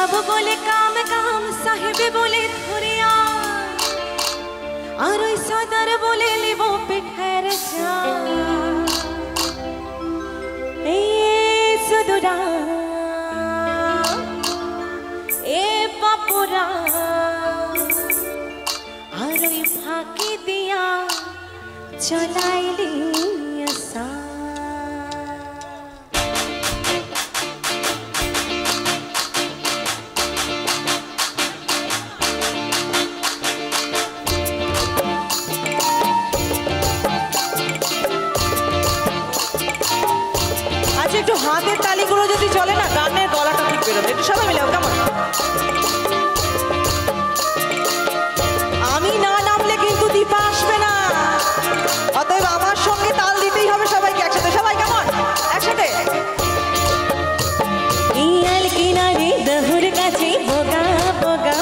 बाबू बोले काम काम साहेबे बोले धुरिया और सदर बोले लिबो पिठर जा ए सदुरा ए बापुरा और फाकी दिया चलाइली असा একটু হাতের তালিগুলো যদি চলে না গানের গলাটা ঠিক বেরোবে একটু সবাই মিলে কেমন আমি না নামলে কিন্তু দীপা আসবে না অতএব আমার সঙ্গে তাল দিতেই হবে সবাইকে একসাথে সবাই কেমন একসাথে ইয়াল কিনারে দহুর কাছে বোগা বোগা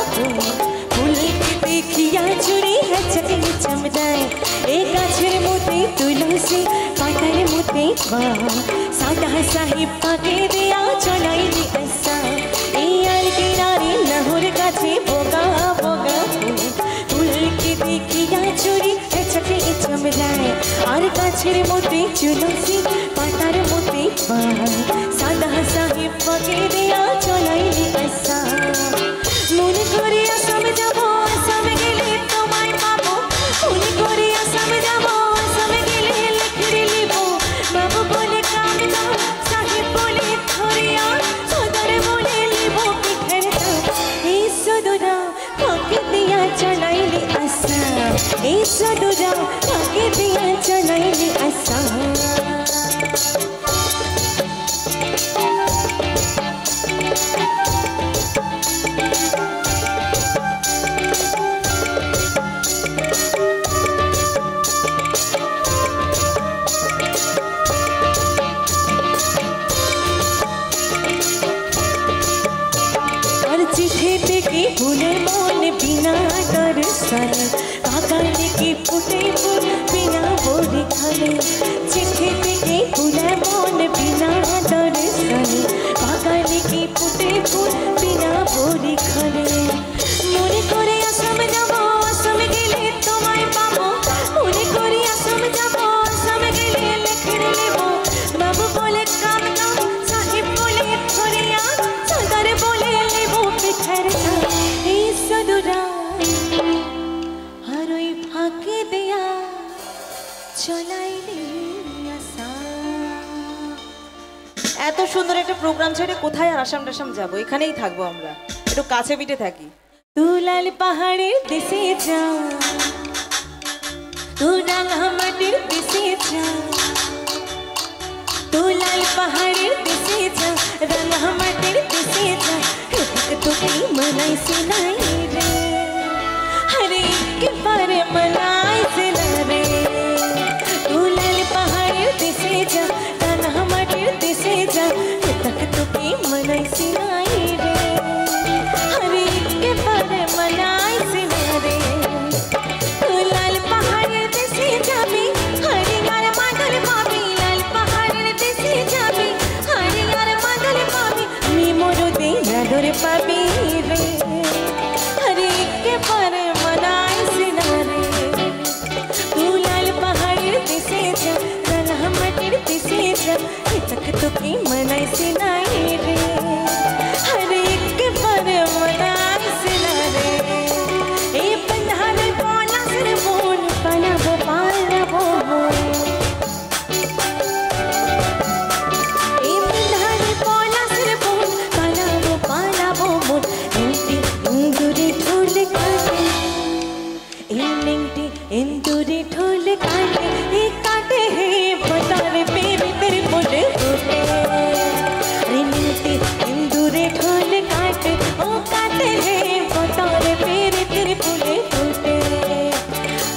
ফুল দেখিয়া চুরি হাঁচতে চমদায় এ গাছের মধ্যে তুলসী পাতার মধ্যে সাদা সাহেব পাকে দিয়া চলাইলি আশা ইয়াল কিনারে দহুর কাছে বোগা বোগা ফুলকে দেখিয়া চুরি হাঁচতে চমদায় আর গাছের মধ্যে তুলসী পাতার মধ্যে সাদা সাহেব পাকে দিয়া চলাইলি আশা মনে করে আসাম যাব আসাম গেলে তোমায় পাবো মনে করে আসাম যাব আসাম গেলে লিখে লিব বাবু বলে কাম কাম সাহেব বলে ধরিয়া সদর বলে লিব পিঠের এই সদুরা পাকে দিয়া চলাইলি আশা এই সদুরা পাকে দিয়া চলাইলি আশা फूले मन बिना दर्शन बागाने की फूटे फूल बिना बोरी खाने चिट्ठी के फूले मन बिना दर्शन बागाने की फूटे फूल बिना बोरी खाने मने करे आसाम जाबो आसाम गेले তোমায় পাবো মনে করে আসাম যাবো আসাম গেলে লিখে নেবো বাবু বলে কাম কাম সাহেব বলে ধরিয়া সদর বলে নেবো পিঠের সদুরা আর ওই ফাঁকে দেয়া চলাইলি আশা এত সুন্দর একটা প্রোগ্রাম ছেড়ে কোথায় আর আসাম টাসাম যাবো এখানেই থাকবো আমরা একটু কাছে পিঠে থাকি তুলাল পাহাড়ের দেশে যা তুলাল মাটির দেশে যা তুলাল পাহাড়ের দেশে যা রাঙা মাটির দেশে যা তোকে মনাই সিনাই রে হরে के बारे मनाई सिना रे तुलाल पहाड़ेर देशे जा राঙা মাটির দেশে যা तक তোকে মনাই সিনাই রে হরে के बारे मनाई सिना रे तुलाल पहाड़ेर देशे जाबी हरे यार मादल पाबी लाल पहाड़ेर देशे जाबी हरे यार मादल पाबी मी मोरो दे आदर पाबी रे हरे के बारे मनाई सिना रे तुलाल पहाड़ेर देशे जा राঙা মাটির देशे जा तक তোকে মনাই সিনাই রে हरे के बारे मनाई सिना रे ए बंधारे बोला सर बोल पालाबो पालाबो ए बंधारे बोला सर बोल पालाबो पालाबो बोल इंटी इंदुरी ढोल काटे इंदुरी ढोल काटे ए काटे है बतारे पेरी तेरे बोले होते इंटी इंदुरी ढोल काटे ओ काटे है बतारे पेरी तेरे बोले होते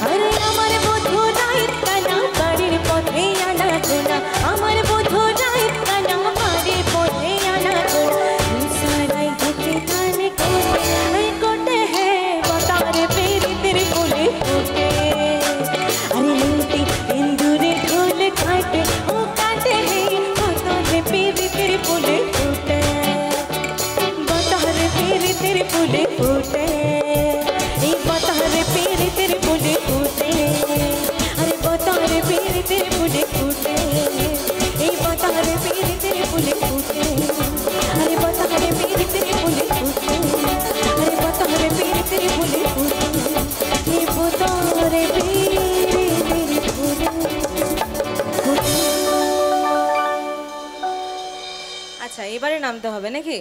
अरे हमारे बधू रात काना बाड़ीर पथे आना गोना हमारे बधू रात काना बाड़ीर पथे आना गोना साराई घटे थाने कोटे है बतारे पेरी तेरे बोले होते अरे इंटी इंदुरी ढोल काटे ओ काटे है बतारे पेरी तेरे बोले होते बतारे ফুলে ফুটে এই বাতারে পীড়িতের ফুলে ফুটে আরে বাতারে পীড়িতের ফুলে ফুটে এই বাতারে পীড়িতের ফুলে ফুটে আরে বাতারে পীড়িতের ফুলে ফুটে আরে বাতারে পীড়িতের ফুলে ফুটে এই বাতারে পীড়িতের ফুলে ফুটে। আচ্ছা এবারে নামতে হবে নাকি?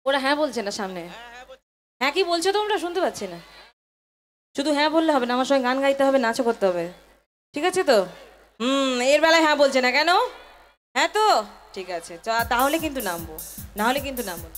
ওরা হ্যাঁ বলছে না সামনে। হ্যাঁ কি বলছো তোমরা? শুনতে পাচ্ছি না। শুধু হ্যাঁ বললে হবে না, আমার সঙ্গে গান গাইতে হবে, নাচও করতে হবে। ঠিক আছে তো? এর বেলায় হ্যাঁ বলছে না কেন? হ্যাঁ তো ঠিক আছে, তাহলে কিন্তু নামবো, না হলে কিন্তু নামবো।